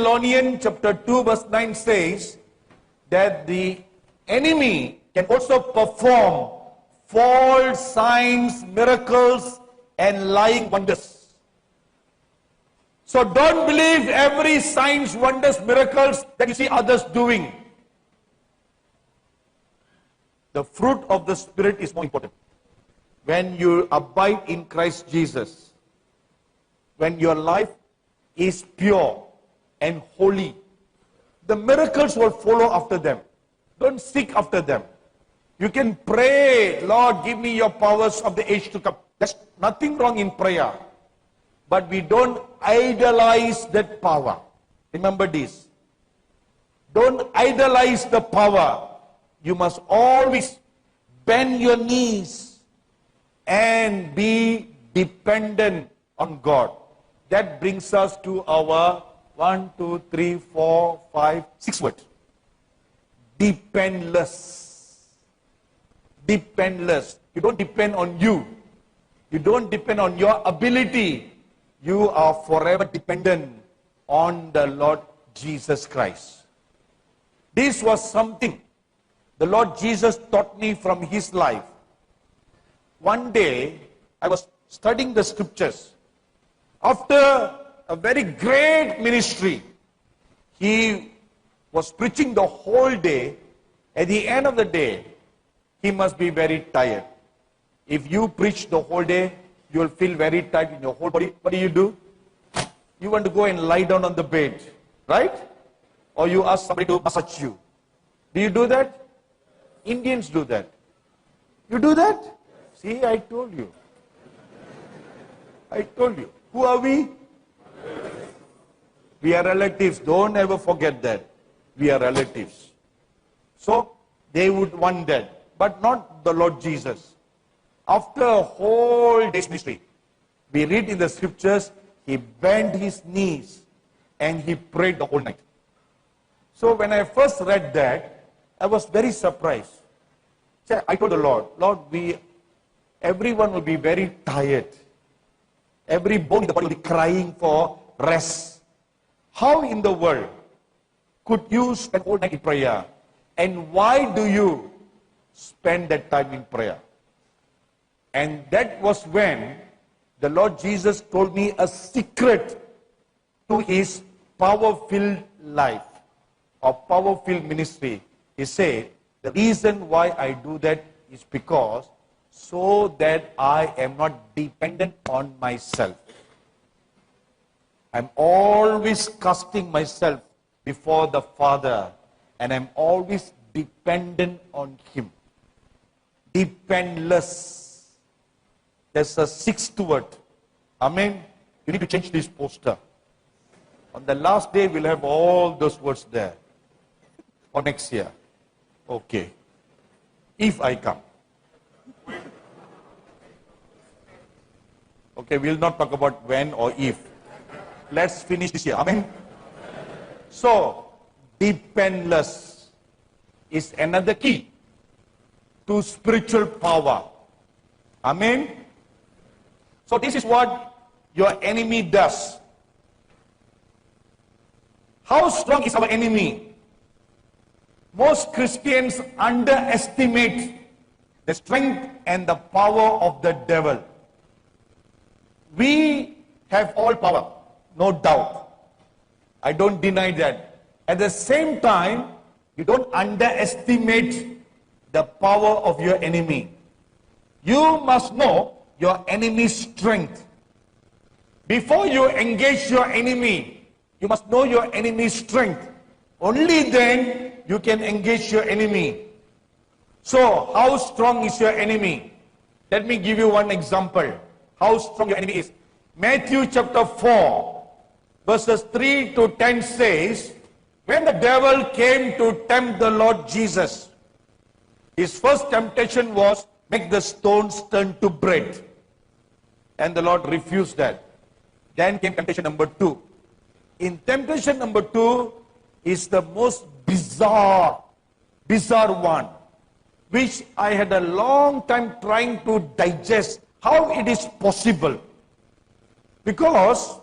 Thessalonians chapter 2 verse 9 says that the enemy can also perform false signs, miracles, and lying wonders. So don't believe every signs, wonders, miracles that you see others doing. The fruit of the Spirit is more important. When you abide in Christ Jesus, when your life is pure and holy, the miracles will follow after them. Don't seek after them. You can pray, Lord, give me your powers of the age to come. There's nothing wrong in prayer. But we don't idolize that power. Remember this. Don't idolize the power. You must always bend your knees and be dependent on God. That brings us to our 1, 2, 3, 4, 5, 6 words. Dependless. Dependless. You don't depend on you. You don't depend on your ability. You are forever dependent on the Lord Jesus Christ. This was something the Lord Jesus taught me from his life. One day, I was studying the scriptures. After a very great ministry, he was preaching the whole day. At the end of the day, he must be very tired. If you preach the whole day, you will feel very tired in your whole body. What do? You want to go and lie down on the bed, right? Or you ask somebody to massage you. Do you do that? Indians do that. You do that? See, I told you. I told you. Who are we? We are relatives. Don't ever forget that. We are relatives. So, they would want that. But not the Lord Jesus. After a whole day's ministry, we read in the scriptures, he bent his knees and he prayed the whole night. So when I first read that, I was very surprised. So I told the Lord, everyone will be very tired. Every bone in the body will be crying for rest. How in the world could you spend all night in prayer? And why do you spend that time in prayer? And that was when the Lord Jesus told me a secret to his power-filled life or power-filled ministry. He said, the reason why I do that is because so that I am not dependent on myself. I'm always casting myself before the Father and I'm always dependent on him. Dependless. There's a sixth word. Amen. You need to change this poster. On the last day, we'll have all those words there. Or next year. Okay. If I come. Okay, we'll not talk about when or if. Let's finish this year. Amen. So, dependless is another key to spiritual power. Amen. So this is what your enemy does. How strong is our enemy? Most Christians underestimate the strength and the power of the devil. We have all power, no doubt. I don't deny that. At the same time, you don't underestimate the power of your enemy. You must know your enemy's strength. Before you engage your enemy, you must know your enemy's strength. Only then you can engage your enemy. So, how strong is your enemy? Let me give you one example. How strong your enemy is. Matthew chapter 4, verses 3 to 10 says, when the devil came to tempt the Lord Jesus, his first temptation was, make the stones turn to bread. And the Lord refused that. Then came temptation number 2. In temptation number 2 is the most bizarre one, which I had a long time trying to digest how it is possible. Because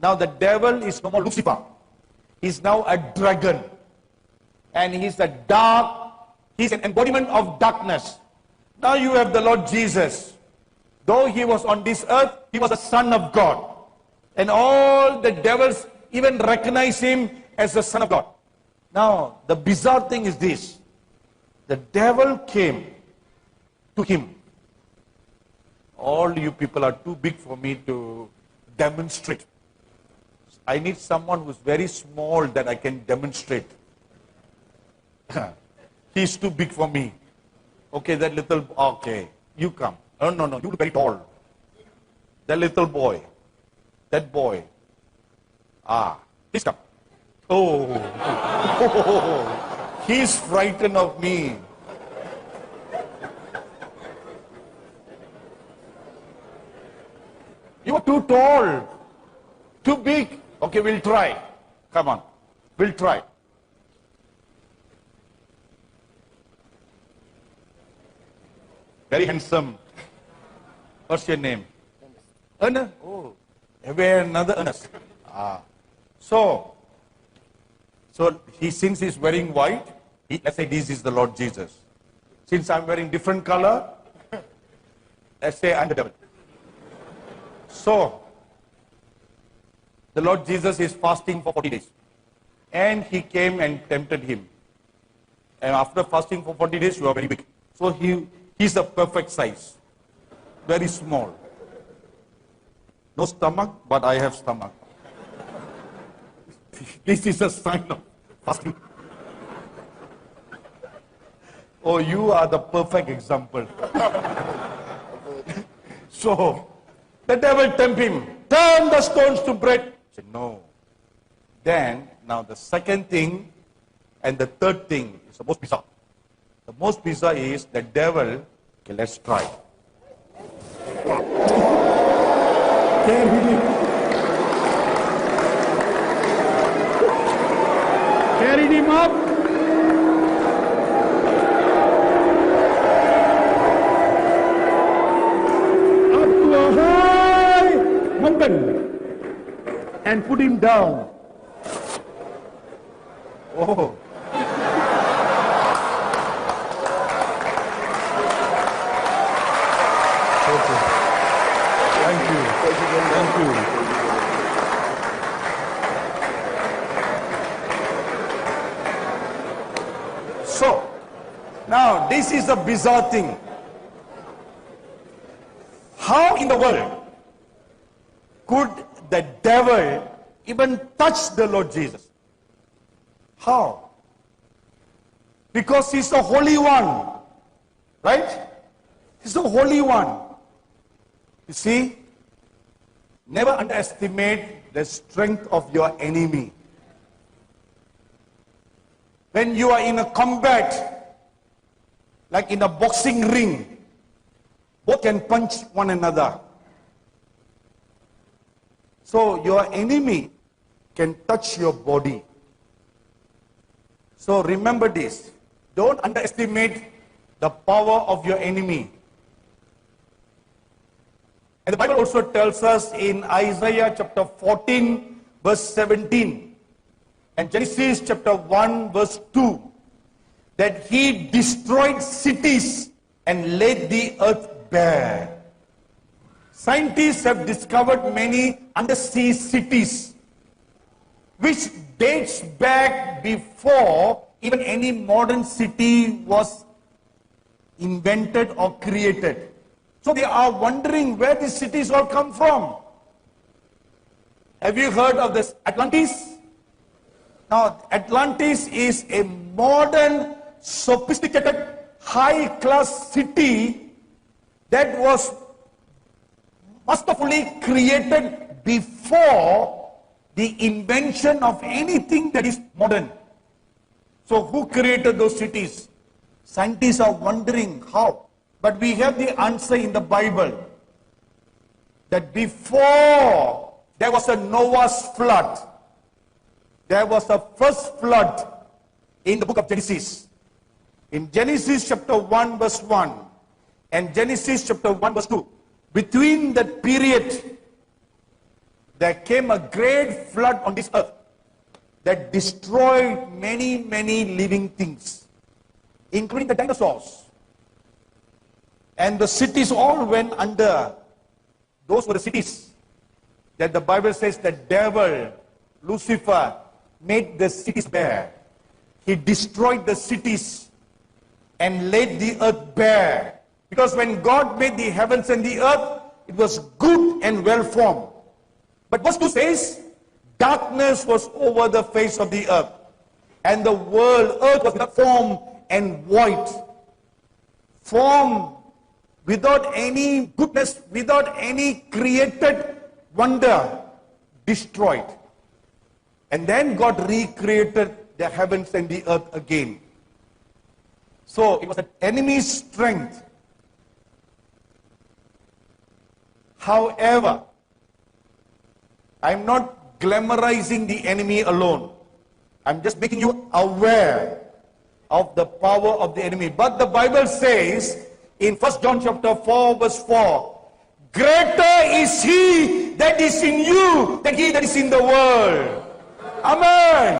now the devil is no more Lucifer. He's now a dragon. And he's he's an embodiment of darkness. Now you have the Lord Jesus. Though he was on this earth, he was the Son of God. And all the devils even recognize him as the Son of God. Now, the bizarre thing is this. The devil came to him. All you people are too big for me to demonstrate. I need someone who's very small that I can demonstrate. He's too big for me. Okay, that little, okay, you come. Oh, no, you look very tall. That little boy, that boy. He's come. Oh, he's frightened of me. You're too tall, too big. Okay, we'll try. Come on, we'll try. Very handsome. What's your name? Ernest. Oh, where another Ernest? So since he's wearing white, let's say this is the Lord Jesus. Since I'm wearing different color, let's say I'm the devil. So, the Lord Jesus is fasting for 40 days. And he came and tempted him. And after fasting for 40 days, you are very big. So he's a perfect size. Very small. No stomach, but I have stomach. This is a sign of fasting. Oh, you are the perfect example. So, the devil tempted him. Turn the stones to bread. He said, no. Then, now the second thing and the third thing is the most bizarre. The most bizarre is the devil, okay, let's try. Carried him up. Up to a high mountain. And put him down. Oh. Okay. Thank you. Thank you. So, now this is a bizarre thing. How in the world could the devil even touch the Lord Jesus? How? Because he's the Holy One. Right? He's the Holy One. You see? Never underestimate the strength of your enemy. When you are in a combat, like in a boxing ring, both can punch one another. So your enemy can touch your body. So remember this. Don't underestimate the power of your enemy. And the Bible also tells us in Isaiah chapter 14 verse 17 and Genesis chapter 1 verse 2 that he destroyed cities and laid the earth bare. Scientists have discovered many undersea cities which dates back before even any modern city was invented or created. So they are wondering where these cities all come from. Have you heard of this Atlantis? Now, Atlantis is a modern, sophisticated, high-class city that was masterfully created before the invention of anything that is modern. So who created those cities? Scientists are wondering how. But we have the answer in the Bible. That before there was a Noah's flood, there was a first flood in the book of Genesis. In Genesis chapter 1 verse 1 and Genesis chapter 1 verse 2, between that period, there came a great flood on this earth. that destroyed many, many living things, including the dinosaurs. And the cities all went under. Those were the cities that the Bible says the devil, Lucifer, made the cities bare. He destroyed the cities and laid the earth bare. Because when God made the heavens and the earth, it was good and well formed. But verse 2 says, darkness was over the face of the earth, and the earth was without form and void. Form without any goodness, without any created wonder, destroyed. And then God recreated the heavens and the earth again. So it was the enemy's strength. However, I'm not glamorizing the enemy alone. I'm just making you aware of the power of the enemy. But the Bible says in 1 John chapter 4 verse 4, greater is he that is in you than he that is in the world. Amen.